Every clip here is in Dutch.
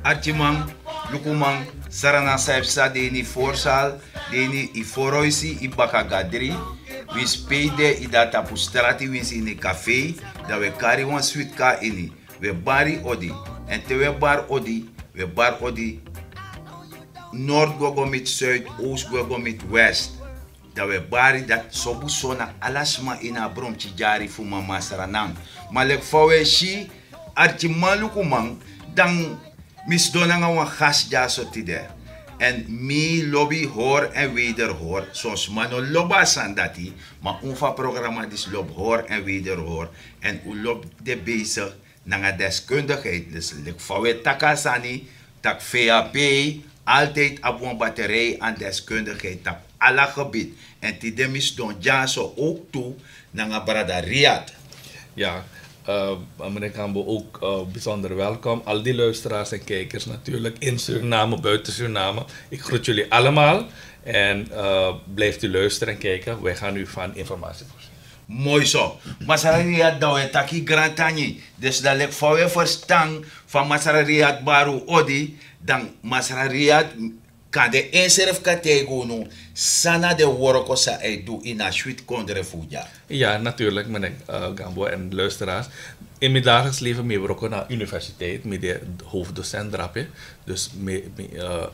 Archimang, Lukumang, Sarana Saipsa, Deni Forsal, Deni Iforoisi, Ibakagadri. We spede i data pustrati wins in een café, dat we carry one sweet ka ini. We bari odi. En te we bar odi, we bar odi. Noord gogo met Zuid, Oost gogo met West. Dat we bari dat sobu sona alasma ina bromchi jari fu mama saranang. Maar lek fawe shi archi malukumang dan misdona nga wan gas jaso tide. En mi lobby hoor en wederhoor. Soms mano loba sandati, maar unfa programma dis lob hoor en wederhoor. En u lob de bezig na deskundigheid. Dus lek fawe takasani, tak VAP, altijd op een batterij aan deskundigheid op alle gebied. En die demis don jaso ook toe naar Brada Riyad. Ja, meneer Kambo ook bijzonder welkom. Al die luisteraars en kijkers natuurlijk in Suriname, buiten Suriname. Ik groet jullie allemaal en blijft u luisteren en kijken. Wij gaan u van informatie voorzien. Mooi zo. Masara Riyad dawe taki grantani. Dus dat ik voor je verstaan van Masara Riyad baru odi. Dan Masara Riyad kan de inserf kategonu sana de worokosa edu in a suite kondre fuja. Ja, natuurlijk meneer Gambo en luisteraars. In mijn dagelijks leven mee werken naar universiteit met de hoofddocent drapje. Dus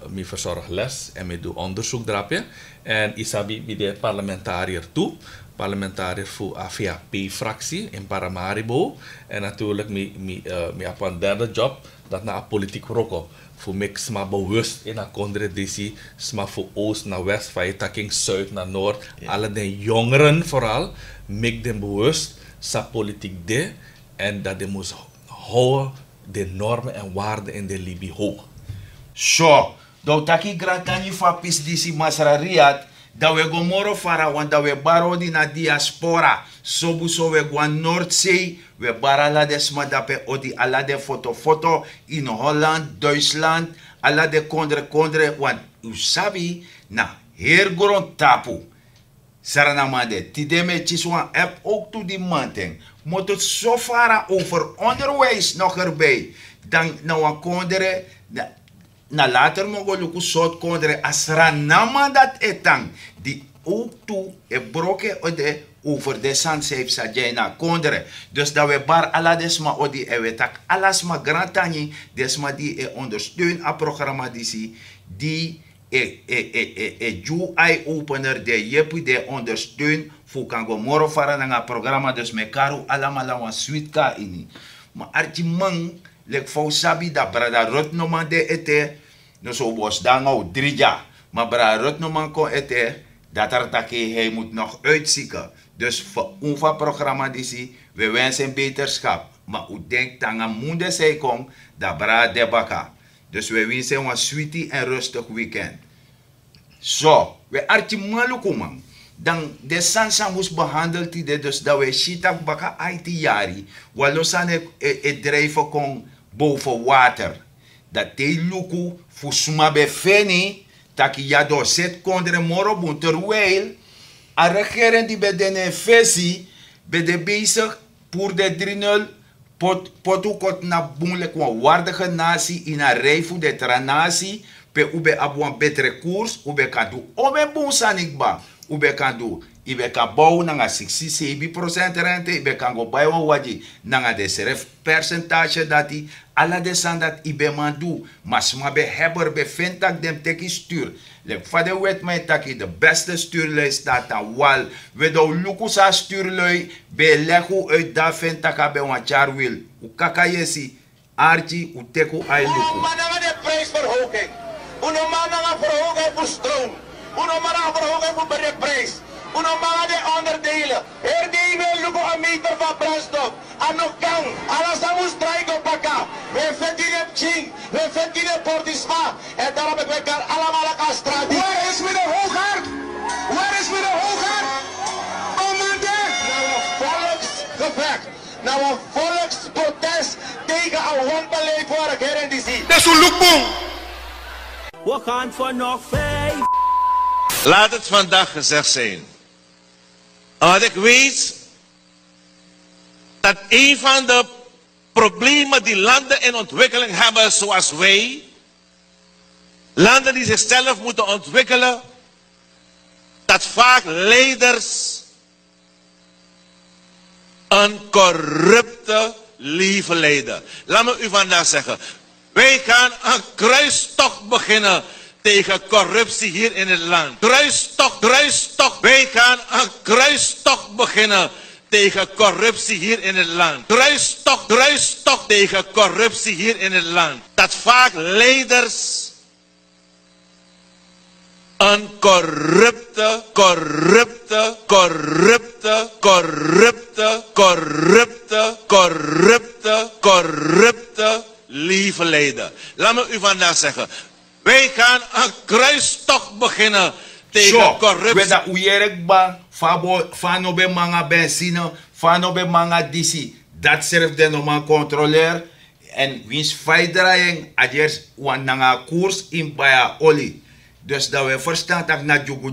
me verzorg les en me doe onderzoek drapje. En isabi met de parlementariër toe. Parlementariër voor AVAP-fractie in Paramaribo. En natuurlijk me op een derde job dat naar politiek roken. Voor mij sma bewust in een condreditie, sma voor oost naar west, van je taking zuid naar noord. Ja. Alle de jongeren vooral, make them bewust, sa politiek de, en dat de moest houden de normen en waarden in de Libië hoog. Zo, dat taki gratani fa pis disi Masara Riyad, dat we gomoro fara, want dat we barodi na diaspora, sobu so we gwan Noordzee, we barala desma dape odi ala de foto in Holland, Duitsland, ala de kondre, want u sabi na heer grond tapu. Saranamade, tideme chiswan app ook to die manting. Moet het zo fara over onderwijs nog erbij. Dan nou een kondre, na later mogen luku soort kondre asranama dat etang. Die ook toe e broke ode over de sanseif sajena kondre. Dus dat we bar ala desma odi e we tak alasma grantani desma die e ondersteun a programma die ju eye opener de jepu de ondersteun voor kango moro fara na programma dus me karu alamala wan sweet ka ini. Maar arti man lek fau sabi da brada rot no man de ete no so bos dangau drija. Maar brada rot no man kon ete dat er taki hij moet nog uitzieken. Dus voor ons programma we wensen beterschap. Maar u denkt dat aan moeder zij komt, dat brada debaka. Dus we wensen een sweetie en rustig weekend. Zo, we arti maluku man. Dan de sansa moest behandeld worden, dus dat we shitak baka IT jari. Walosane drijven kon boven water. Dat te luku fusuma befeni. Taki yado set kondre moro bun terwijl a regering die bij de fesi bij de bezig pour de drinel potukot na bunlek wan waardige natie in a reifu de tranasi pe ube abuan betere koers ube kan do ome bun sanikba ube kan do ibe kan bouw nanga 67% rente ibe kan go buy wan waji nanga de seref percentage dati ala de sandat ibe mandu masma be hebber be fintak dem teki stuur lek vader wet mij taki de beste stuurlui staat aan wal we do lukusa stuurlui be legu uit da fintaka be wan char wil u kaka yesi archi u teku ai luku mananga de prijsverhoging uno mananga verhoging voor stroom uno mananga verhoging voor de prijs uno mananga de onderdelen herdelen luku een meter van brandstof aan nog kan alles moet strijken paka we verdienen ching we verdienen portisma en daarom heb ik daar allemaal aan straat. Waar is meneer Hoogaard? Waar is meneer Hoogaard? Commandant! Nou een volksgevecht. Nou een volksprotest tegen een wanbeleid voor de regering. Dat is een loekboom! We gaan voor nog 5. Laat het vandaag gezegd zijn. Want ik weet dat een van de problemen die landen in ontwikkeling hebben zoals wij, landen die zichzelf moeten ontwikkelen, dat vaak leiders een corrupte leven leiden. Laat me u vandaag zeggen, wij gaan een kruistocht beginnen tegen corruptie hier in het land. Kruistocht. Wij gaan een kruistocht beginnen tegen corruptie hier in het land. Kruistocht tegen corruptie hier in het land. Dat vaak leiders een corrupte leven leiden. Laat me u vandaag zeggen, wij gaan een kruistocht beginnen tegen corruptie. Weda uyerek ba, fano be manga benzine, fano be manga disi. Dat serft de normaal controleur. En wins feidraing, adjers wan nanga koers in baya oli. Dus dat we verstaan dat na jugu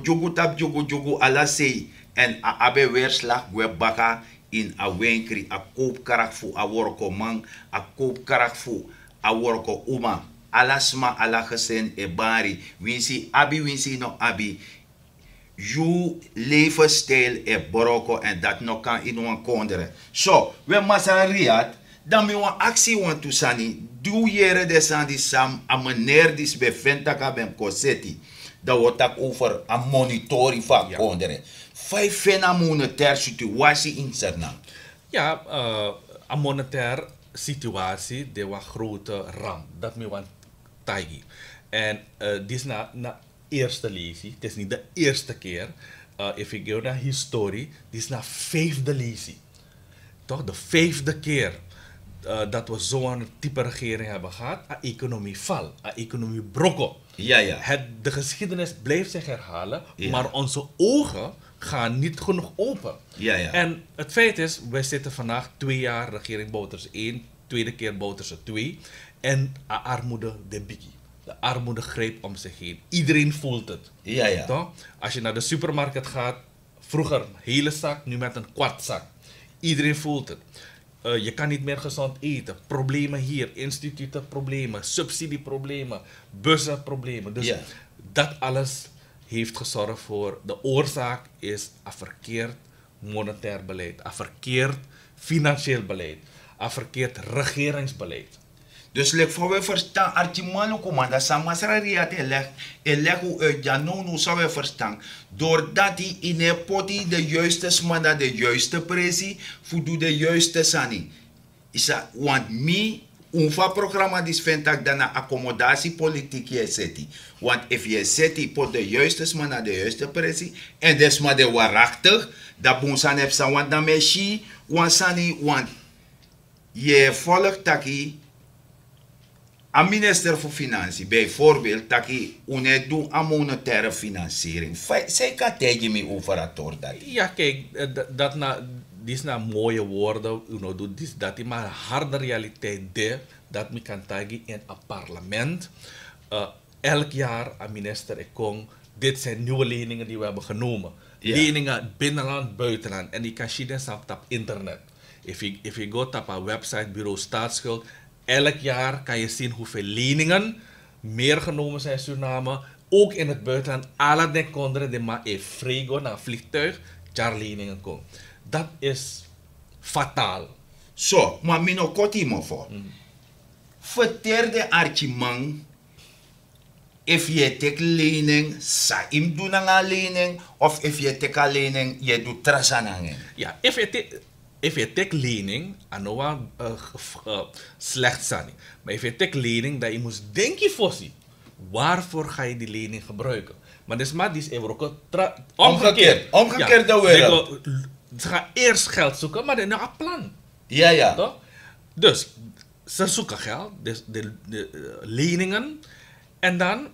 jugu ala sei. En a abe weerslag we baka in a wenkri, a koopkarak fu a worko man, a koopkarak fu a worko uma. Alasma ala gesen e bari. Winsi abi, winsi no abi. You levensstijl e boroko en dat no kan in een kondere. So, we masariat, dan we een actie want to sani. Doe jere de sandi sam a meneer dis beventa ka ben koseti. Dat wordt ook over een monitoring van kondere. 5 fena monetair situatie in Suriname. Ja, een monetair situatie, de was grote ramp. Dat me want taigi. En dit is na eerste lesie. Het is niet de eerste keer. If je gaat naar historie, dit is na 5e lesie. Toch, de 5e keer dat we zo'n type regering hebben gehad. A economie val, a economie brokko. Ja. De geschiedenis blijft zich herhalen, maar onze ogen gaan niet genoeg open. Ja. En het feit is, wij zitten vandaag 2 jaar regering Bouters 1, tweede keer Bouters 2 en armoede de biggie. De armoede greep om zich heen. Iedereen voelt het. Ja. Toch? Als je naar de supermarkt gaat, vroeger een hele zak, nu met een kwart zak. Iedereen voelt het. Je kan niet meer gezond eten. Problemen hier, instituten problemen, subsidieproblemen, bussenproblemen. Dus dat alles heeft gezorgd voor, de oorzaak is een verkeerd monetair beleid, een verkeerd financieel beleid, een verkeerd regeringsbeleid. Dus lek voor we verstaan, artimano commanda, samasrariat leg hoe uit Janonu zou we verstaan. Doordat hij in een poti de juiste smanda, de juiste pressie, voedoe de juiste sani. Isa, want mi, unfa programma die vindt dan een accommodatiepolitiek je zet. Want if je zet pot de juiste smanda, de juiste pressie, en desma de waarachtig, dat boensan heeft sa want dan meshi, want sani, want je volgt taki. Een minister voor Financiën, bijvoorbeeld, dat hij doet aan monetaire financiering. Zij kan tegen me over het dat. Ja, kijk, dit is nou mooie woorden, dat is maar harde realiteit dat me kan zeggen in een parlement. Elk jaar een minister kon, dit zijn nieuwe leningen die we hebben genomen. Ja. Leningen binnenland, buitenland. En die kan je dan op internet. If you go op een website, bureau staatsschuld, elk jaar kan je zien hoeveel leningen meer genomen zijn in Suriname. Ook in het buitenland. Alle de konderen die maar een frigo naar een vliegtuig, jaar leningen komen. Dat is fataal. Zo, maar mino kotimo voor. Verteerde archimang, if je tek lening, sa im doen aan lening, of if je tek een lening, je doet trasanangen. Ja, if je tek lening, anoa slecht zijn. Maar if je tek lening, dat je moet denken voor zich. Waarvoor ga je die lening gebruiken? Maar dus maar die is even ook omgekeerd de wereld. Ze gaan eerst geld zoeken, maar dan een plan. Ja. Toch? Dus ze zoeken geld, de leningen, en dan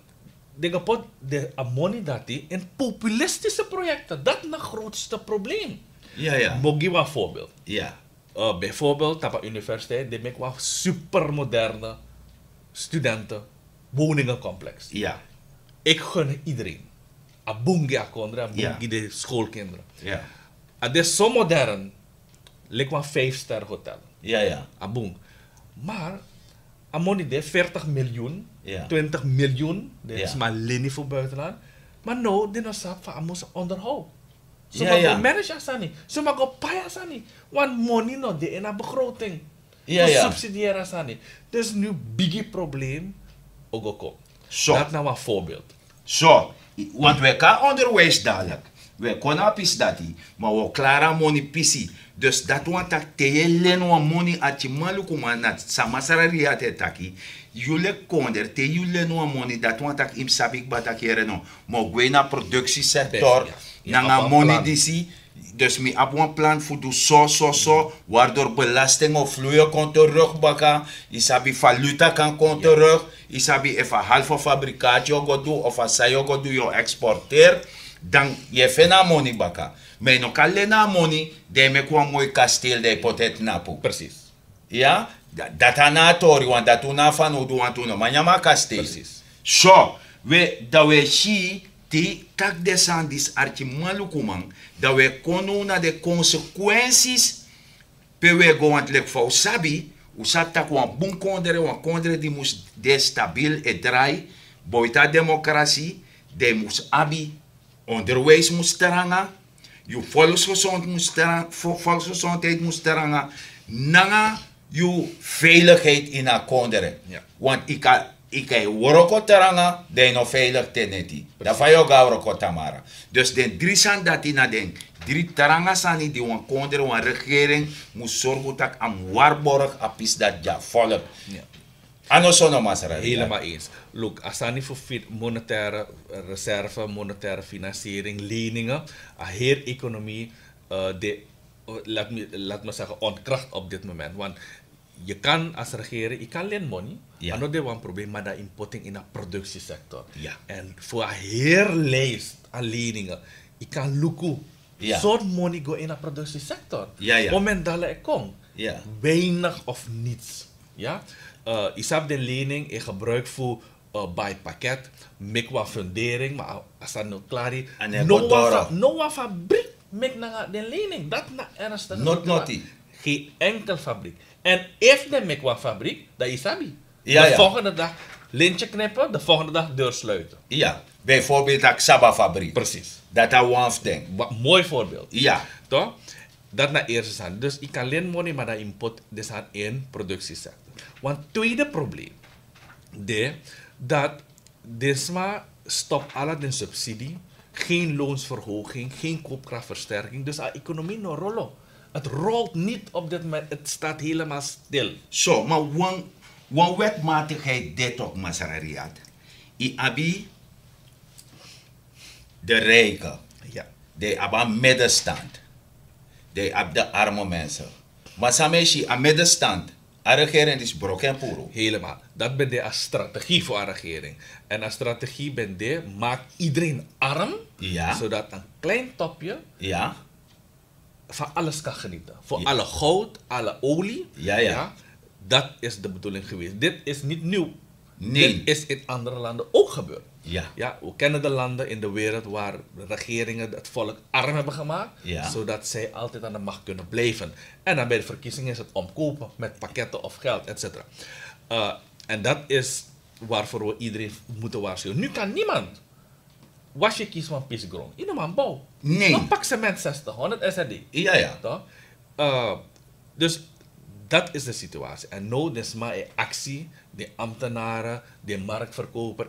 de money dat die in populistische projecten. Dat is het grootste probleem. Ja. Moet ik een voorbeeld? Ja. Bijvoorbeeld, op de universiteit, die maken wel supermoderne studenten woningencomplex. Ja. Ik gun iedereen. Abungi akondra, abungi de schoolkinderen. Ja. Het is zo modern. lik een 5-ster hotel. Ja. Aboom. Maar, amoni de 40 miljoen, Ja. 20 miljoen, dat is Ja. maar linie voor buitenland. Maar nou, dit is van amos onderhoud. Zo Ja, mag ja. go manage asani. Zo mag go pay asani. Want money no de in een begroting. Ja, Go ja. subsidiëren asani. Dus nu biggie probleem ogoko. Zo. Dat nou een voorbeeld. Zo, want we gaan onderwijs dadelijk. We kunnen pis dati, maar we klaren money pisi. Dus dat want dat te len wan money at je maluku man na samasarari at etaki. Jule konder te jule wan money dat want dat im sabik batakere no. Mo gwe na productiesector, Best, ja. na Op een money plan. disi. Dus mi op een plan voor do zo, waardoor belasting of vloeien kon terugbakken. Isabi valuta kan kon terug. Isabi even halve fabrikaat je go do of als je go do je exporteer. Dan je fena money baka. Maar no kan na money, de me kwam mooi kasteel de potet napu. Precies. Ja? Dat na tori, want dat na van udu want uno. Maar nyama kasteel. Precies. So, dat we zien, die tak desan dis archi malukumang, dat we kono na de consequenties, pe we go want lek for sabi, usap tak wan bun kondere di mus destabil e drai, boita democratie, de mus abi, onderwijs mus teranga, you volksgezondheid mus teranga, nanga you veiligheid in a kondere. Ja. Want ik woroko teranga, de no veilig teneti. Da fayo ga woroko tamara. Dus den drie san dat na den drie teranga sani die wan kondere wan regering moet zorgen dat am warborg apis dat ja volk. Ja. Ano sono masara. Helemaal eens. Look, als dat niet voor monetaire reserve, monetaire financiering, leningen, een hele economie, laat me zeggen, ontkracht op dit moment. Want je kan als regering, je kan lenen money, Ja. maar dat is een probleem, maar dat importing in de productiesector. Ja. En voor een hele lijst aan leningen, je kan lukken. Ja. Soort money go in de productiesector. Ja. Moment dat ik kom, Ja. weinig of niets. Ja? Ik heb de lening in gebruik voor bij pakket, met wat fundering, maar als dat nou klaar is, En hij gaat door. no fabriek met de lening. Dat na ernstig. Noti. Geen enkel fabriek. En if de met wat fabriek, dat is sabi. Ja, De ja. volgende dag lintje knippen, de volgende dag deur sluiten. Ja. Bijvoorbeeld dat Saba fabriek. Precies. Dat is one thing. Mooi voorbeeld. Ja. Toch? Dat na eerste staan. Dus ik kan alleen money, maar dat import dus aan in productiesector. Want tweede probleem, dat DESMA stopt alle de subsidie, geen loonsverhoging, geen koopkrachtversterking. Dus de economie no rollo. Het rolt niet op dit moment, het staat helemaal stil. Zo, maar wan wetmatigheid dit ook, Masarariat. I abi de rijken, Ja. de hebben middenstand, de hebben de arme mensen. Maar sameshi aan middenstand, de regering is broken puro. Helemaal. Dat ben de als strategie voor een regering. En een strategie ben de maakt iedereen arm, Ja. zodat een klein topje Ja, van alles kan genieten. Voor Ja. alle goud, alle olie. Ja. Dat is de bedoeling geweest. Dit is niet nieuw. Nee. Dit is in andere landen ook gebeurd. ja, Ja, we kennen de landen in de wereld waar de regeringen het volk arm hebben gemaakt, Ja. zodat zij altijd aan de macht kunnen blijven. En dan bij de verkiezingen is het omkopen met pakketten of geld, etc. En dat is waarvoor we iedereen moeten waarschuwen. Nu kan niemand was je kies van pisgrond. Iedereen bouw. Nee. Dan pak cement 60, 100 SRD. ja. Toch? Dus dat is de situatie. En nu is maar een actie, de ambtenaren, de marktverkoper,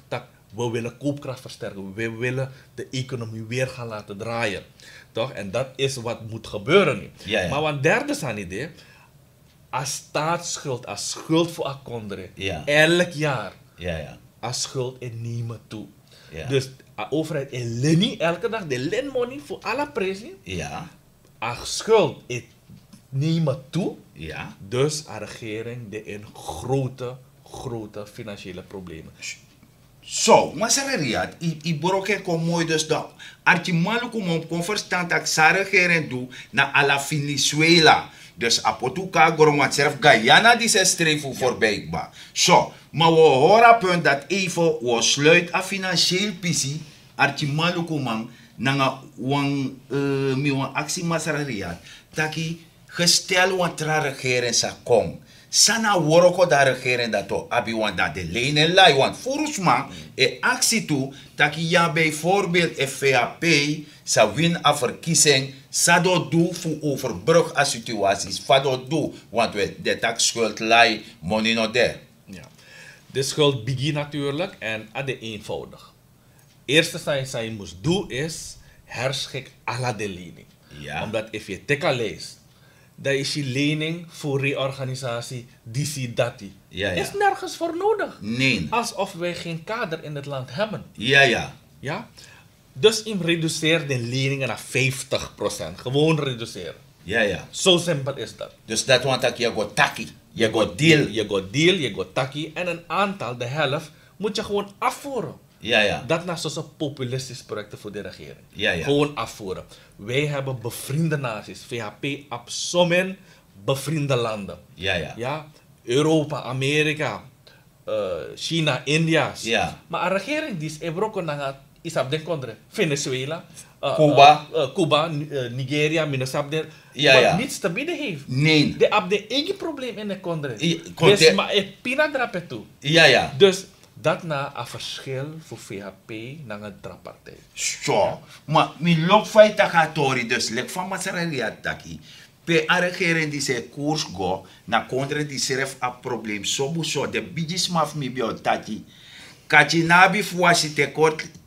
dat we willen koopkracht versterken. We willen de economie weer gaan laten draaien. Toch? En dat is wat moet gebeuren nu. Ja. Maar wat derde is aan idee, als staatsschuld, als schuld voor akonderen, Ja. elk jaar, Ja. als schuld in nemen toe. Ja. Dus de overheid in leni elke dag, de lenmoney voor alle prijzen, Ja, als schuld in nemen toe. ja. Dus de regering die in grote financiële problemen. Zo, Masarariat, i broken kom mooi dus dat. Arti maluku mom kon verstaan dat sa regering doe na ala Venezuela. Dus apotuka grong wat zelf Guyana die ze streven voorbij ba. Zo, maar we horen punt dat even we sluit a financieel pisi arti maluku man nanga wan mi wan actie Masarariat. Taki gestel want tra regering sa kong. Sana woroko da regering dat to abi want dat de lenen lai want volgens e actie toe dat je bijvoorbeeld FVAP sa win a verkiezing sa do do voor overbrug a situaties fa do do want we de taxschuld lai money no there. Ja. De schuld begint natuurlijk en dat is eenvoudig. Eerste wat je moest doen is herschik alle de lening. Ja. Omdat als je tekka leest, dat is je lening voor reorganisatie dati. Ja, ja. Is nergens voor nodig. Nee. Alsof wij geen kader in het land hebben. Ja. Ja? Dus im reduceer de leningen naar 50%. Gewoon reduceren. Ja. Zo simpel is dat. Dus dat want dat je go taki, je go deal. Je go taki en een aantal, de helft, moet je gewoon afvoeren. Ja. Dat na zo'n populistisch projecten voor de regering. Ja. Gewoon afvoeren. Wij hebben bevriende naties. VHP absomen bevriende landen. Ja. Europa, Amerika, China, India. Ja. Maar een regering die is ook naar isab den kondre. Venezuela, Cuba, Nigeria, minusabden. Wat niets te bieden heeft. Nee. De ab de eigen probleem in de kondre. Dus maar ik pina drapen toe. Ja. Dus dat na een verschil voor VHP naar een drappartij. Zo. Maar mi lop feit dat gaat tori dus lek van masararia taki. Pe a regering die se koers go na kondre die seref a probleem so de bigis maf mi bio taki. Kati nabi fuasi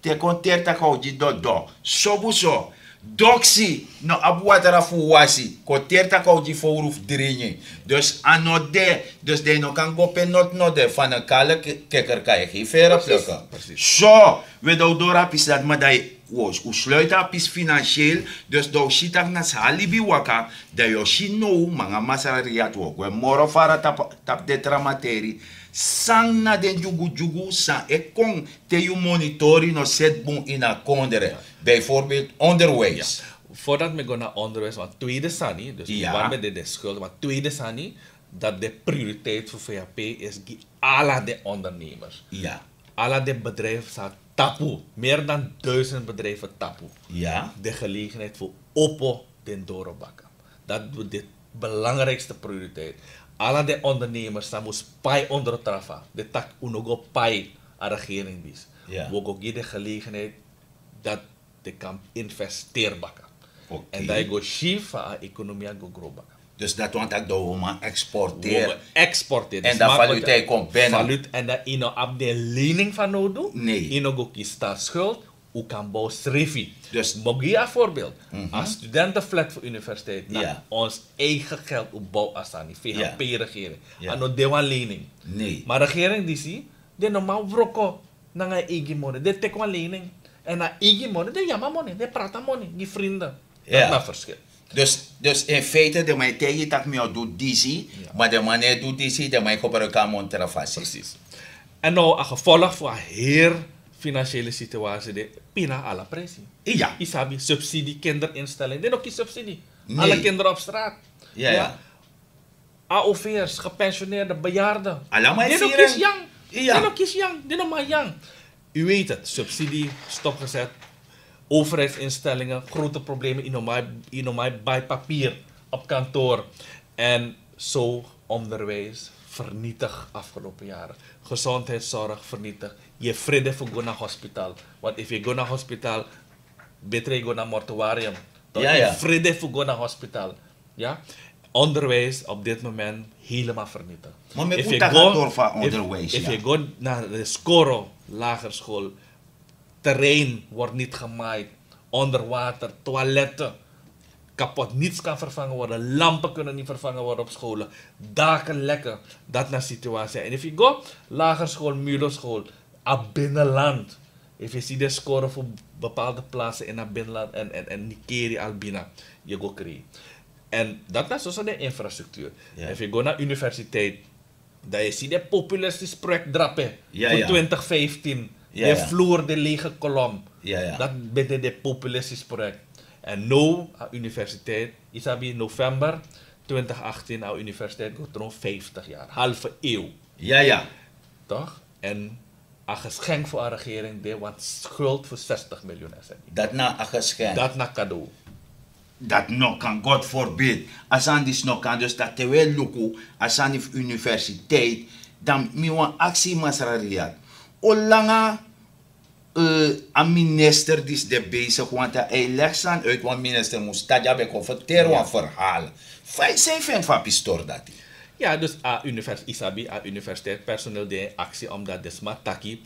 te konterta kauji do. So doxi no abuatara fuasi konterta kauji foruf drinje. Dus anode, dus de no kan go penot no de van een kale kekker kan je geen verre plukken. Zo, we dora pis dat maar dat was usluit apis financieel, dus do shitak nas halibi waka, da yo shino manga masarariat wok. We moro fara tap de tramateri. Sang na den jugu sang ekong te you monitoring no set boom in a kondere. Bijvoorbeeld onderwijs. Voordat we gaan naar onderwijs, want tweede sani, dus waar met de schuld, maar tweede sani, dat de prioriteit voor VHP is alle de ondernemers. Ja. Alle de bedrijven zijn tapu. Meer dan 1000 bedrijven tapu. Ja. De gelegenheid voor oppo den doorbakken. Dat is de belangrijkste prioriteit. Alle de ondernemers zijn moest pai onder het trafa. De tak unogo pai aan de regering is. Ja. We gaan de gelegenheid dat de kan investeren bakken. Okay. En dat je chief van de economie go grow bakken. Dus dat want ik doe maar exporteren. We exporteren. En dat valuta komt binnen. Valuta en dat je op de lening van nodig. Nee. Je go kies schuld. Hoe kan bouwen schrijven. Dus mag je een voorbeeld. Als studentenflat voor universiteit. Ja. Ons eigen geld op bouw asani. VHP-regering. Ja. En de een lening. nee. Maar de regering die zie. De normaal wroko. Naar een eigen money. De tek een lening. En na eigen money. De jammer money. De prata money. Die vrienden. Dat is een verschil. Dus in feite, de mij tegen je dat me doet dizzy, maar de manier doet dizzy, de mij koperen kan monterafassie. Precies. En nou, een gevolg voor een heel financiële situatie, de pina alle pressie. Ja. Isabi, subsidie, kinderinstelling, dit ook geen subsidie. Nee. Alle kinderen op straat. Ja. AOV'ers, gepensioneerde bejaarden. Allemaal dit ook vieren. is jong. Ja. Dit ook is jong. Dit ook maar jong. U weet het, subsidie stopgezet. Overheidsinstellingen, grote problemen in mij bij papier op kantoor. En zo onderwijs vernietigd afgelopen jaren. Gezondheidszorg vernietigd. Je vrede voor gaan naar hospitaal. Want als je gaat naar hospitaal, beter je gaat naar mortuarium. Je vrede voor gaan naar hospitaal. Ja? Onderwijs op dit moment helemaal vernietigd. Maar met hoe dat gaat door van onderwijs? Als je gaat naar de Scoro, lagerschool, terrein wordt niet gemaaid, onder water, toiletten kapot, niets kan vervangen worden, lampen kunnen niet vervangen worden op scholen, daken lekken, dat naar situatie. En als je gaat, lagerschool, middelschool, aan binnenland, als je ziet de score voor bepaalde plaatsen in het binnenland en Nigeria, Albina, je gaat krijgen. En dat is dus de infrastructuur. Ja. Als je gaat naar universiteit, dan je ziet de populistisch project drappen Ja, voor ja. 2015. Ja, de ja. vloer, de lege kolom. Ja. Dat ben de populistisch project. En nu, aan universiteit, is dat in november 2018, aan universiteit gaat rond 50 jaar, halve eeuw. Ja. Toch? En een geschenk voor een regering, want schuld voor 60 miljoen SNI. Dat na een geschenk. Dat na cadeau. dat nog kan, God forbid. Als aan die nog kan, dus dat te wel lukken, als aan die universiteit, dan miwan actie masrariat. Olanga een minister die is de bezig, want hij legt aan uit, want minister moest dat bij confronteren een verhaal. Zij vindt van pistoor dat. Ja, dus a universiteit personeel de actie omdat de smataki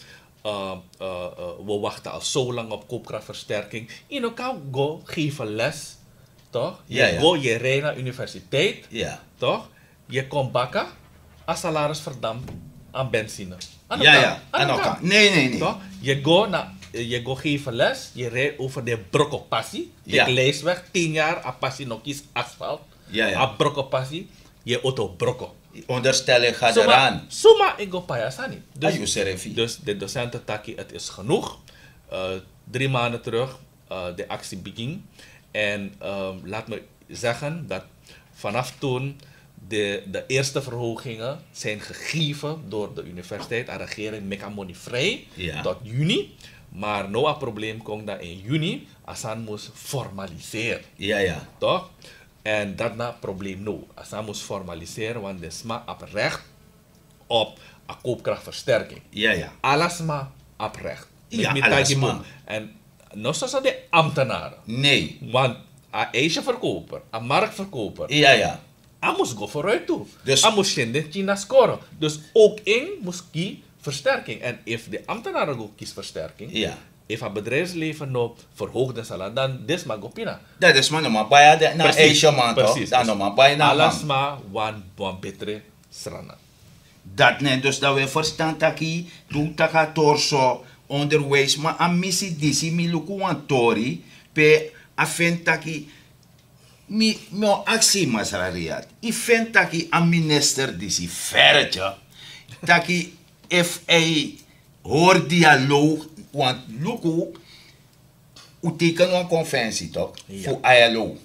we wachten al zo lang op koopkrachtversterking. Je kan go geven les, toch? Je go je rijdt naar universiteit, toch? Je komt bakken, als salaris verdampt aan benzine. Nee. Toch? Je go geven les, je rijdt over de brokopassie. Ik lees weg, 10 jaar, a passie nog eens asfalt. A brokopassie, je auto broko. Onderstel ik ga eraan. Suma ik go payasani. Dus de docenten taki, het is genoeg. 3 maanden terug, de actie beging. En laat me zeggen dat vanaf toen de eerste verhogingen zijn gegeven door de universiteit en de regering mekamoni vrij tot juni. Maar nou een probleem komt dat in juni Asan moest formaliseren. Toch? En dat na probleem nu. Asan moest formaliseren, want de SMA op recht op een koopkrachtversterking. Alles maar op recht. Alles maar. En nog zoals de ambtenaren. Nee. Want een ijsverkoper, een marktverkoper. Hij moest go vooruit toe. Dus hij moest in de China scoren. Dus ook in moest kie versterking. En als de ambtenaren ook kies versterking, if het bedrijfsleven nog verhoogde salaris, dan is maar gopina. Dat is maar nog maar bij na Asia man toch? Dan nog maar bij na alles maar wan betere strana. Dat net dus dat we verstaan taki, doe taka torso onderwijs, maar a missie disi mi luku wan tori pe a taki mi actie masrariat. I taki a minister disi verretje taki if a hoor dialoog, want luku u teken een conventie toch? Voor ILO.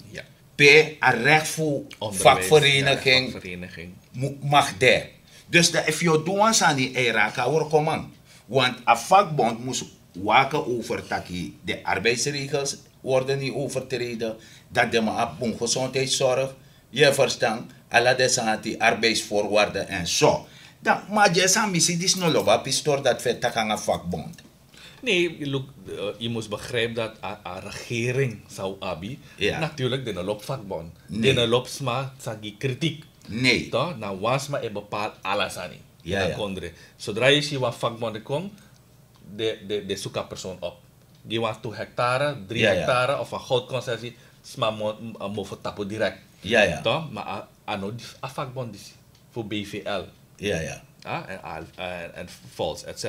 Pe a recht voor vakvereniging mag daar. Dus dat if je doet aan die era kan worden. Want een vakbond moest waken over taki de arbeidsregels worden niet overtreden, dat de maar op gezondheidszorg, je verstand, alle de arbeidsvoorwaarden en zo. Dan, maar je zou misschien die snoloba pistor dat vet aan een vakbond. Nee, je moest begrijpen dat een regering zou hebben, natuurlijk de lop vakbond. De lop sma sagi kritiek. Nee. Toch? Nou, was maar bepaalt alles aan. Zodra je ziet wat vakbonden komt, de zoeken persoon op. Die want 2 hectare, 3 hectare of een goudconcessie, sma mo voor tapo direct. Toch? Maar een vakbond is voor BVL. En Volks, etc.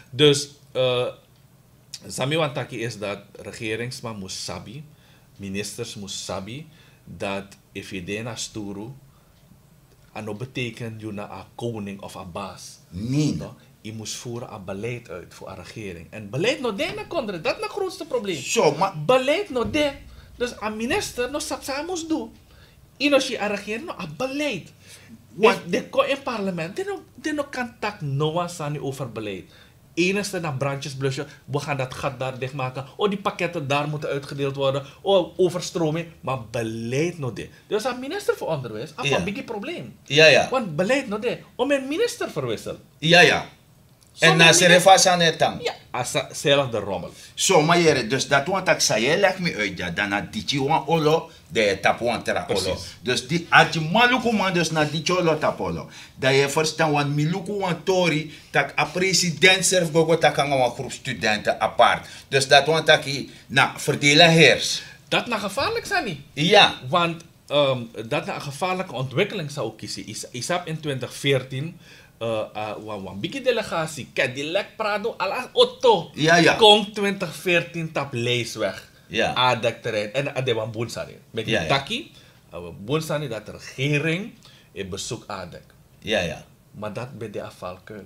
Dus, Sami Wantaki is dat regeringsman moest sabi, ministers moest sabi, dat if je dena sturu, ano betekent je na een koning of een baas. Nee. No? Je moest voeren een beleid uit voor een regering. En beleid no de na kondre, dat is het grootste probleem. Zo, maar beleid no de. Dus een minister no sapsa moest doen. Als je een regering no een beleid. Want de ko in parlement, die no kan tak no sani over beleid. Enigste naar brandjes blusje, we gaan dat gat daar dichtmaken. Die pakketten daar moeten uitgedeeld worden. Overstroming. Maar beleid no de. Dus een minister voor onderwijs, dat is een big probleem. Want beleid no de. Om een minister verwisselen. En na serefas aan het tang. Zelf de rommel. Zo, maar dus dat want ik zei, je legt me uit dat dan na ditje wan olo, de tap wan tera olo. Dus die als je maluku man dus na ditje olo tap olo. Dat je verstaan, want miluku wan tori, dat a president zelf gogo tak aan een groep studenten apart. Dus dat want ik na verdelen heers. Dat na gevaarlijk zijn niet. Ja. Want dat na een gevaarlijke ontwikkeling zou kiezen. Isap in 2014. Een biggie delegatie, Cadillac Prado, ala auto. Komt 2014 tap lees weg. Adak terrein. En de wan Boonsani. Met die taki, Boonsani dat de regering een bezoek Adak. Maar dat bij de afvalkuil.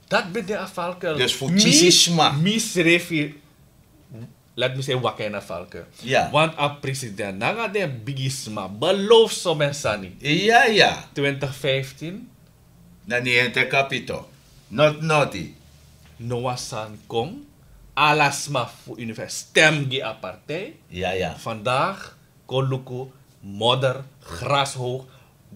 Dat bij de afvalkuil. Dus voor chisisma. Misrefi. Laat me zeggen wakker in afvalkuil. Want a president, naga de bigisma, beloof zo mensani. 2015. Na niente capito. Not naughty. Noah San Kong, alasma voor universiteit. Stem die apartheid. Ja, ja. Vandaag, koluku, modder, grashoog,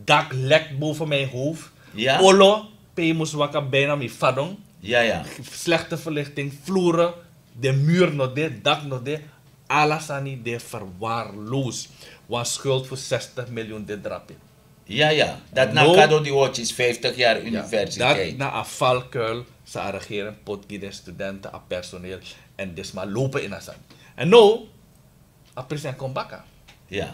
dak lekt boven mijn hoofd. Ja. Olo, pemus waka bijna mi fadong. Ja, ja. Slechte verlichting, vloeren, de muur nog dit, dak nog dit. Alles aan die de verwaarloos. Was schuld voor 60 miljoen dit drapje. Ja, ja. Dat na No. kado die watches 50 jaar Dat universiteit. na een valkuil, ze regeren potje de studenten, a personeel en dus maar lopen in asan. En nou, a president komt bakken. Ja.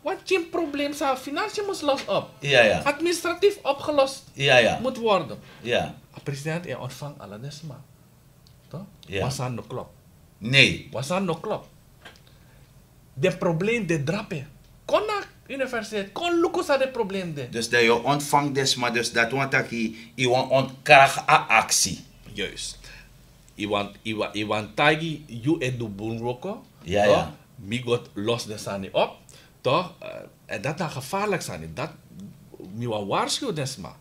Wat je probleem zou financiën moest los op. Ja, ja. Administratief opgelost Ja, ja. moet worden. Ja. A president in ontvang alle desma. Toch? Ja. Was aan de klop. Nee. Was aan de klop. De probleem de drape. Kon naar universiteit, kon lukken aan de probleem de. Dus dat je ontvangt des, maar dus dat want dat je want ontkracht a actie. Juist. Iwan tagi you edu bunroko. Ja, toch? ja. Migot los de sani op. Toch? En dat dan gevaarlijk zijn. Dat miwa waarschuw desma.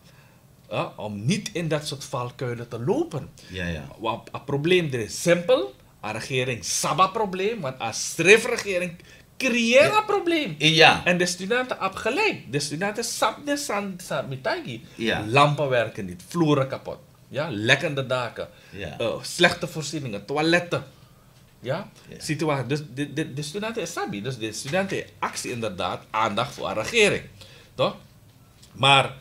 Om niet in dat soort valkuilen te lopen. Ja, ja. Want het probleem er is simpel. A regering saba probleem. Want als schriftregering creëert een probleem. Ja. En de studenten hebben gelijk. De studenten sap de san mitagi. Ja. Lampen werken niet, vloeren kapot. Ja, lekkende daken. Ja. Slechte voorzieningen, toiletten. Ja, Ja. situatie. Dus de studenten is sabi. Dus de studenten actie inderdaad, aandacht voor de regering. Toch? Maar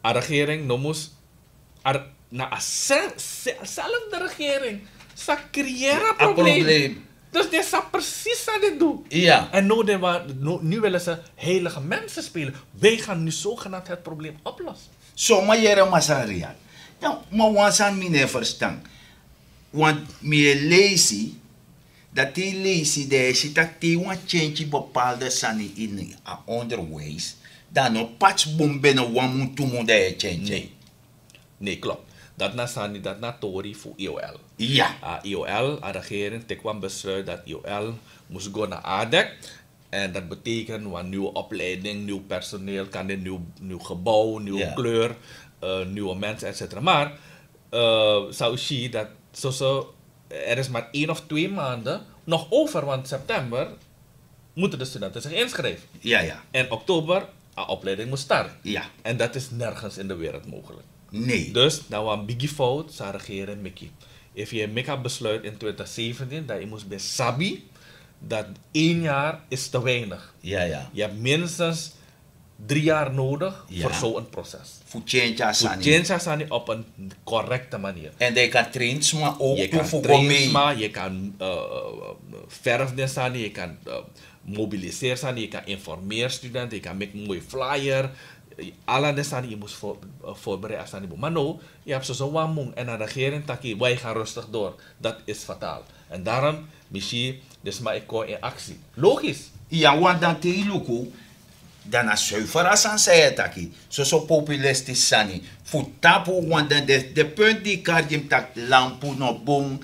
de regering noemt na zelfde regering. Ze creëren een probleem. Dus dit is precies wat dit doet. Ja. En nu willen ze heilige mensen spelen. Wij gaan nu zogenaamd het probleem oplossen. Zo, maar jere masarial. Nou, maar wansan mine verstand. Want me lazy, dat die lazy de is dat die want change bepaalde sani in a onderwijs. Dan no patch bom binnen wan moet doen de change. Nee, klopt. Dat na Sani, dat na Tori voor IOL. Ja. IOL, de regering, kwam besluit dat IOL moest gaan naar ADEC. En dat betekent een nieuwe opleiding, nieuw personeel, kan een nieuw gebouw, nieuwe Ja. kleur, nieuwe mensen, etc. Maar zou je dat er is maar 1 of 2 maanden nog over, want september moeten de studenten zich inschrijven. Ja, ja. En oktober, de opleiding moet starten. Ja. En dat is nergens in de wereld mogelijk. Nee. Dus dat was een biggie fout, zou regeren Mickey. Als je Mickey besluit in 2017 dat je moest bij Sabi, dat 1 jaar is te weinig. Ja, ja. Je hebt minstens 3 jaar nodig Ja. voor zo'n proces. Voor change Voor asani. change sani op een correcte manier. En die kan trains maar ook Je kan voor trainsma, je kan verf sani, je kan mobiliseren sani, je kan informeren studenten, je kan make een mooie flyer. Alle sani je moet voorbereiden sani. Maar nou, je hebt zo'n wamong en de regering taki, wij gaan rustig door. Dat is fataal. En daarom, misschien, dus maar ik kom in actie. Logisch. Ja, want dan te iluku, dan a zuiver as aan zei taki. Zo populistisch sani. Voor tapu, want dan de punt die kardim tak lampu no boom,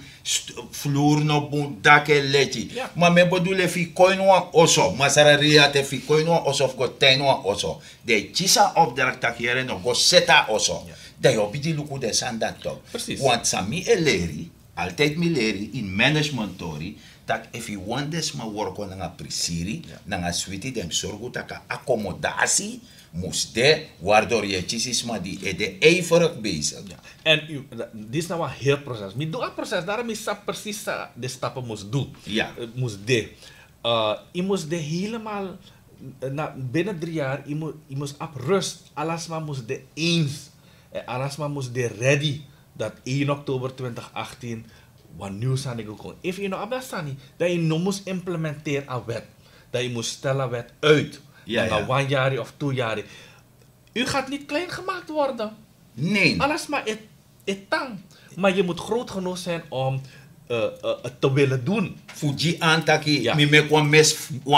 vloer no boom, daken leti. Ja. Maar me bedoel fi koinwa oso, masara ria te fi koinwa oso of go tenwa oso. De chisa opdracht tak hier no go seta oso. Ja. Dat je op die luku de sandat toch. Precies. Want sami eleri, altijd mi leri in management tori, dat if you want this ma worko nanga prisiri, nanga switi dem sorgu taka accommodatie, moest de, waardoor je chisis ma die de ijverig bezig. Ja. En dit is nou een heel proces. Maar doe een proces, daarom is dat precies de stappen moest doen. Ja. Moest de. Je moest de helemaal, binnen 3 jaar, je moest op rust. Alles maar moest de eens. Alles maar moest de ready. Dat 1 oktober 2018, wat nieuws aan de gekomen. If je nou op dat staat niet, dat je nog moest implementeren aan wet. Dat je moest stellen wet uit. Ja, Na ja. 1 jaar of 2 jaar. U gaat niet klein gemaakt worden. Nee. Alles maar etang. Maar je moet groot genoeg zijn om het te willen doen. Fuji antaki, Ja. mi me kwa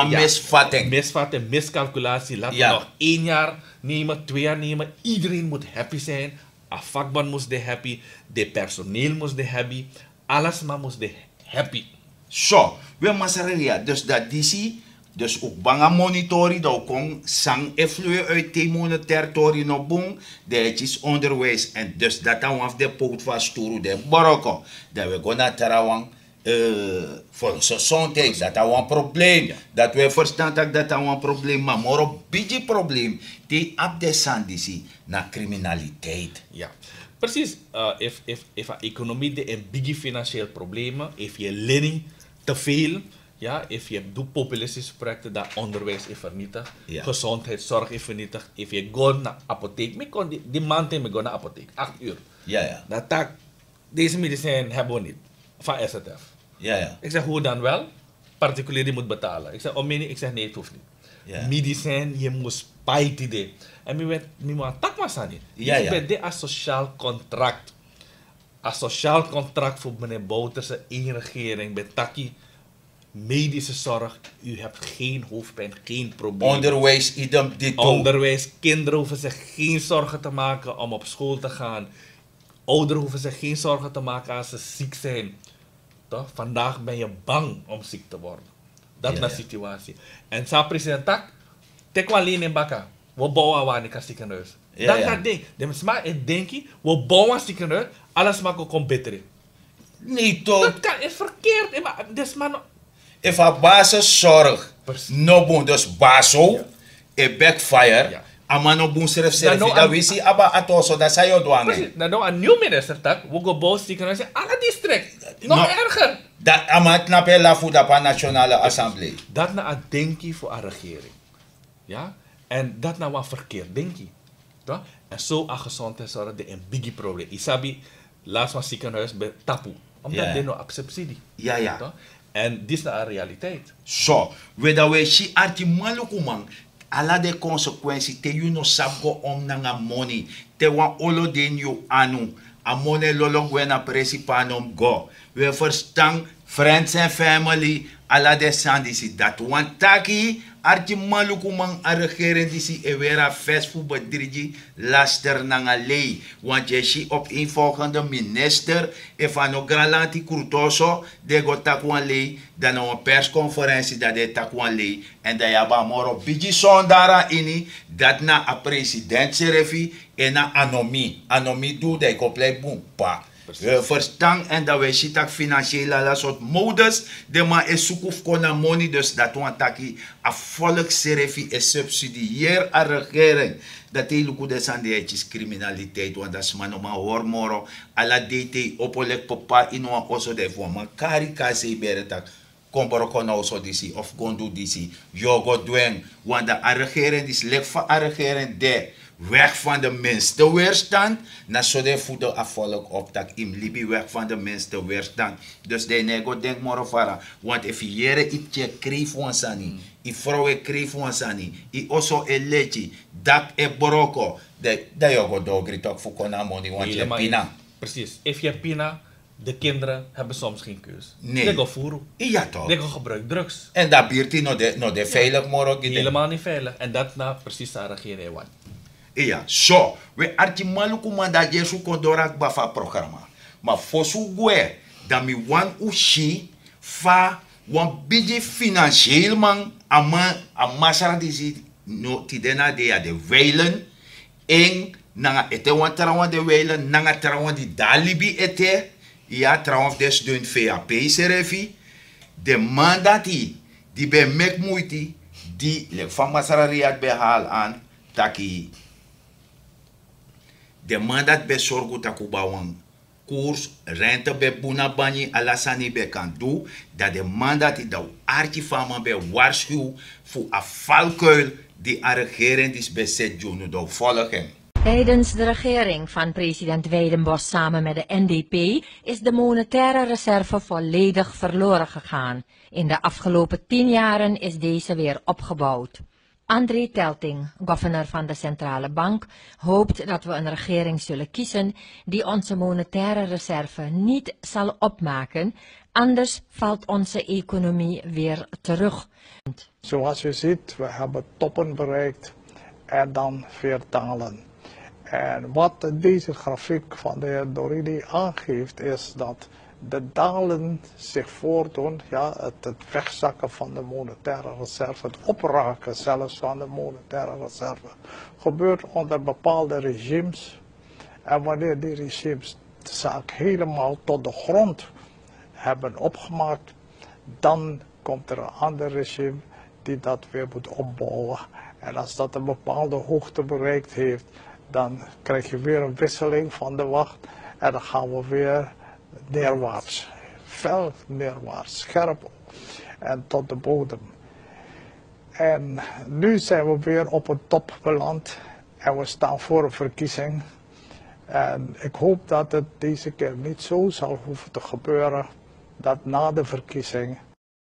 misvatting. Misvatting, miscalculatie. Laten Ja. we nog 1 jaar nemen, 2 jaar nemen. Iedereen moet happy zijn. A vakbond moest de happy. De personeel moest de happy. Alles maar moest de happy. Zo, we masareria, dus dat disi, dus ook banga monitori, dat ook sang efflue uit die territorie no boom, dat is onderwijs en dus dat dan af de poot van sturu de boroko, dat we gaan naar Tarawang, gezondheid, dat is een probleem. Dat we verstaan dat dat een probleem is. Maar een beetje probleem, die op de sandisi naar criminaliteit. Ja, precies. If een economie de een big financieel problemen, if je lening te veel, ja, if je doet populistische projecten, dat onderwijs is vernietigd, gezondheidszorg is vernietigd, if je gaat naar apotheek, die man tegen me gaan naar apotheek, 8 uur. Ja. Dat deze medicijn hebben we niet, van SZF. Ja. Ik zeg, hoe dan wel? Particulier die moet betalen. Ik zeg, ik zeg nee, het hoeft niet. Ja. Medicijn, je moet spijten dit. En je moet een tak maar niet. Ja. Dus dit is sociaal contract. Een sociaal contract voor meneer Bouterse regering bij Taki. Medische zorg, u hebt geen hoofdpijn, geen probleem. Onderwijs, idem dit ook. Onderwijs, kinderen hoeven zich geen zorgen te maken om op school te gaan. Ouderen hoeven zich geen zorgen te maken als ze ziek zijn. Toch? Vandaag ben je bang om ziek te worden. Dat is de situatie. En sa president tak, tek alleen in baka. We bouwen aan een ziekenhuis. Dat is het ding. De mensen denken, we bouwen een ziekenhuis, alles maakt ook beter. Niet toch? Dat kan, is verkeerd. Dus man. If a basiszorg, no boom, dus baso, backfire, amano boom serf dat we zien, aba atoso, dat zij jou doen. Precies, nou een nieuw minister tak, we gaan bouwen ziekenhuis in alle districten. Nog erger. Dat amat nape la voeda pa nationale assemblee. Dat na een denkie voor een regering. Ja? En dat nou een verkeerd denkie. Toch? En zo een gezondheidszorg de een biggie probleem. Isabi, laatst was ziekenhuis bij tapu. Omdat die nou op subsidie. Ja. Toch? En dit is nou een realiteit. Zo, we dat we si arti malukuman, ala de consequenties te you no sabgo om nanga money, te wan olo den you anu, a money lolo gwena presipanom go. We verstaan friends and family, ala de sandisi, dat wan taki, arti malukuman a regering disi e wera fest fu bedrigi laster nanga lei. Want je si op een volgende minister, e fano gralanti kurtoso, de go takwan lei, dan een persconferentie dat de takwan lei, en dat je ba moro bigi sondara ini, dat na a president serefi, en na anomi. Anomi doe de koplei boom, pa. We verstaan en dat we ziet dat financiële soort modus, de ma is zoekhoef kona money, dus dat we taki a volksserefi is subsidieer a regering. Dat hij lukt dus aan de etjes criminaliteit, want dat is maar nog maar hormoro, ala DT opolek papa in een osso de voor maar kari kaze beretak. Komboro kono osso disi of gondu disi, jogo dweng, want de regering is lek van a regering de. Weg van de minste weerstand, na zo de voeden afvolk op dat im libi weg van de minste weerstand. Dus de nego denk morofara, want if jere itje kreef wansani, i vrouwe kreef wansani, i oso elechi, dak e boroko, dat jogo dogri toch voor kona money, want je pina. Precies, if je pina, de kinderen hebben soms geen keus. Nee. Die gaan voeren. Ja toch. Die gaan gebruiken drugs. En dat bierti no de veilig moro. Helemaal niet veilig. En dat na precies de regering wat. Ja, zo. We arti maluku manda jesu kondorak bafa programma. Maar fosu gue, dat mi wan ushi fa wan bigi financieel man amasara disi no tidena de ya de weilen en nanga ete wan trawan de weilen nanga trawan di dalibi ete ja trawan des doen VAP serefi de mandati die be mek moeiti die le van masara riad behal aan taki de mandat be sorgu takubawan koers rente be buna bani alasani be kan do dat de mandat die dat arti fama be waarschuw voor a valkuil die a regering is bezet jono do volgen. Tijdens de regering van president Weidenbos samen met de NDP is de monetaire reserve volledig verloren gegaan. In de afgelopen 10 jaren is deze weer opgebouwd. André Telting, gouverneur van de Centrale Bank, hoopt dat we een regering zullen kiezen die onze monetaire reserve niet zal opmaken, anders valt onze economie weer terug. Zoals u ziet, we hebben toppen bereikt en dan weer dalen. En wat deze grafiek van de heer Doridi aangeeft is dat de dalen zich voordoen, ja, het wegzakken van de monetaire reserve, het opraken zelfs van de monetaire reserve, gebeurt onder bepaalde regimes. En wanneer die regimes de zaak helemaal tot de grond hebben opgemaakt, dan komt er een ander regime die dat weer moet opbouwen. En als dat een bepaalde hoogte bereikt heeft, dan krijg je weer een wisseling van de wacht en dan gaan we weer neerwaarts, fel neerwaarts, scherp en tot de bodem. En nu zijn we weer op een top beland en we staan voor een verkiezing. En ik hoop dat het deze keer niet zo zal hoeven te gebeuren dat na de verkiezing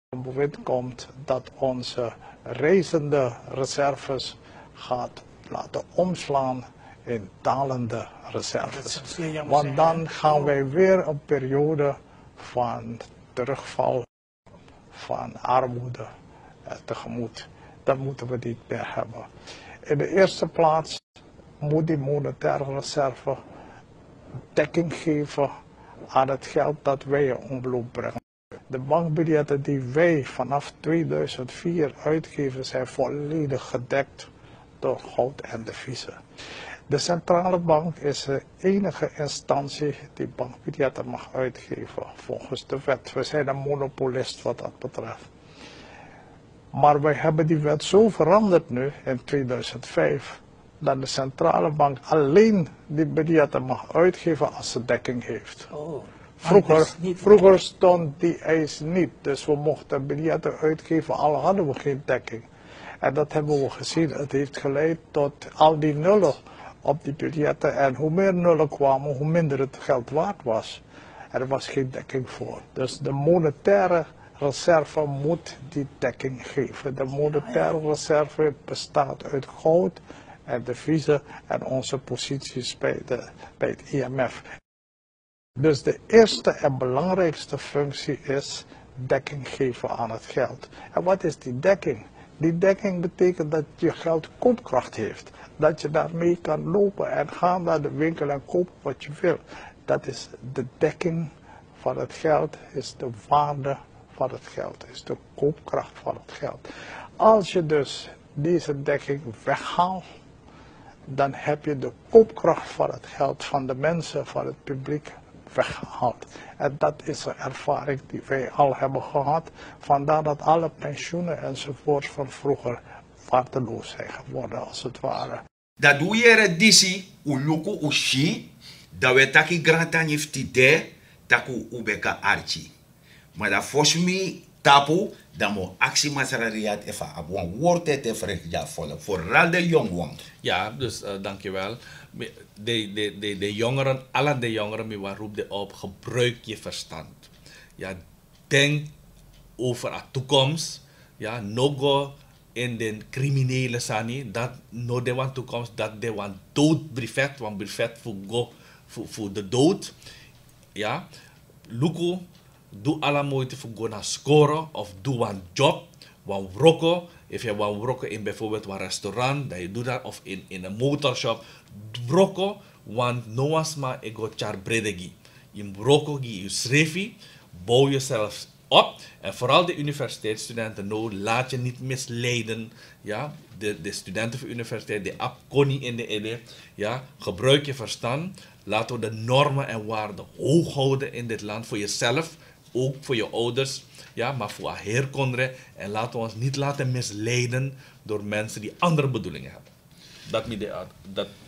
een bewind komt dat onze reizende reserves gaat laten omslaan in dalende reserves. Want dan gaan wij weer een periode van terugval, van armoede tegemoet. Dat moeten we niet meer hebben. In de eerste plaats moet die monetaire reserve dekking geven aan het geld dat wij in omloop brengen. De bankbiljetten die wij vanaf 2004 uitgeven zijn volledig gedekt door goud en deviezen. De centrale bank is de enige instantie die bankbiljetten mag uitgeven volgens de wet. We zijn een monopolist wat dat betreft. Maar wij hebben die wet zo veranderd nu in 2005 dat de centrale bank alleen die biljetten mag uitgeven als ze dekking heeft. Vroeger stond die eis niet, dus we mochten biljetten uitgeven al hadden we geen dekking. En dat hebben we gezien, het heeft geleid tot al die nullen op die biljetten en hoe meer nullen kwamen, hoe minder het geld waard was. Er was geen dekking voor. Dus de monetaire reserve moet die dekking geven. De monetaire reserve bestaat uit goud en deviezen en onze posities bij het IMF. Dus de eerste en belangrijkste functie is dekking geven aan het geld. En wat is die dekking? Die dekking betekent dat je geld koopkracht heeft. Dat je daarmee kan lopen en gaan naar de winkel en kopen wat je wil. Dat is de dekking van het geld, is de waarde van het geld, is de koopkracht van het geld. Als je dus deze dekking weghaalt, dan heb je de koopkracht van het geld van de mensen, van het publiek weggehaald. En dat is een ervaring die wij al hebben gehad. Vandaar dat alle pensioenen enzovoorts van vroeger waardeloos zijn geworden als het ware. Dat doe je redisi, uluku ushi, dat we taki grantan yiftide, taku ubeka archi. Maar dat volgens mij tapu, dan moet actie masarariat even abon woord te verrichten vooral de jongeren. Ja, dus dankjewel. De jongeren, alle de jongeren, die roepen op, gebruik je verstand. Ja, denk over de toekomst. Ja, no go in de criminele sani, dat no de want toekomst, dat de want dood brevet, want brevet voor de dood. Ja, luku, doe alle moeite voor go naar scoren of doe een job, want roko. If je wil brokken in bijvoorbeeld een restaurant, dat je doet dat, of in een motorshop, brokken, want no was maar ik go char bredegi. In brokken je schreefie, bouw jezelf op, en vooral de universiteitsstudenten, nou, laat je niet misleiden, ja, de studenten van de universiteit, de apkoni in de ED, ja, gebruik je verstand, laten we de normen en waarden hoog houden in dit land, voor jezelf, ook voor je ouders. Ja, maar voor herkonderen en laten we ons niet laten misleiden door mensen die andere bedoelingen hebben. Dat is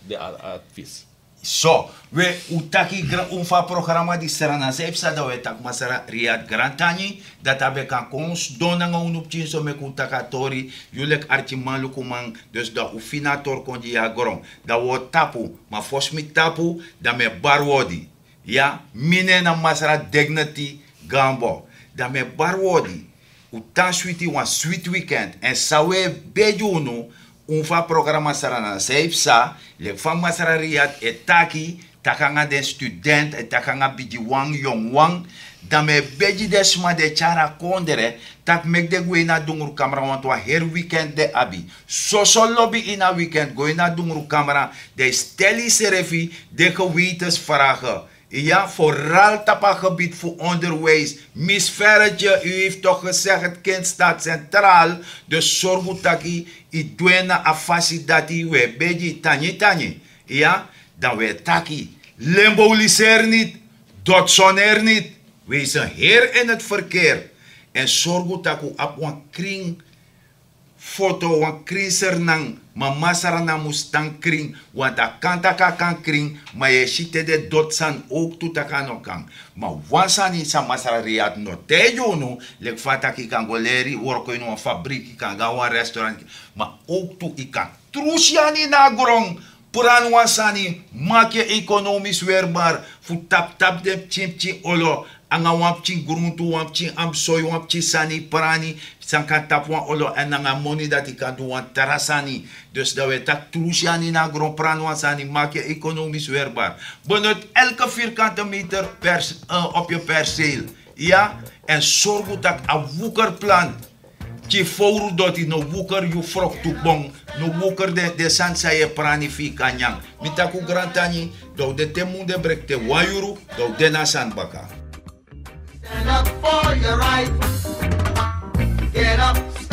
de advies. So, we utaki unfa programma di serana zeipsa da we tak masara Riyad Grantani dat abe kan kons donanga unupchin so me kutakatori yulek archimalu kumang dus da ufinator kondi ya goron da wo tapu ma fosmi tapu da me barwodi ya mine na masara dignity gambo da me barwodi utan sweetie wan sweet weekend en sawe bejuno unfa programa sarana zeipsa le fama sara Riyad etaki takanga de student etakanga bidi wang yong wang dame beji desma de chara kondere tak mek de gwena dungur kamera want wa her weekend de abi so lobby in a weekend gwena dungur kamera de steli serefi de gewetens vragen. Ja, vooral tapgebied voor onderwijs. Miss Ferretje, u heeft toch gezegd het kind staat centraal. Dus zorg dat je doena afasi dat we beji tani. Ja, dan we taki. Lembo liser niet, Dotson er niet. Wees een heer in het verkeer. En zorg dat u op een kring foto, een kringser nang, maar masara na mustang kring, want dat kan kring, maar je ziet de dotsan ook toe dat kan ook. Maar wanneer niet sa masara riad no te jono, lek fata ki kan goleri, worko in een fabriek, kan gaan een restaurant, maar ook toe ik kan trusiani na grong. Puran wasani, maak je economisch weerbaar, voor tap de chimchi olo. Anga wapchi gruntu wapchi amsoy wapchi sani prani sanka tapwan olo en anga money dat ik kan doen terrasani dus dat we tak trusiani na grond pranwasani maak je economisch weerbaar benut elke vierkante meter op je perceel ja en zorg dat een woekerplan je foru doti no woeker you frok to bong no woeker de sansa je prani fi kanyang mitaku grantani do de temunde brekte wayuru do de na sanbaka. Stand up for your right. Get up.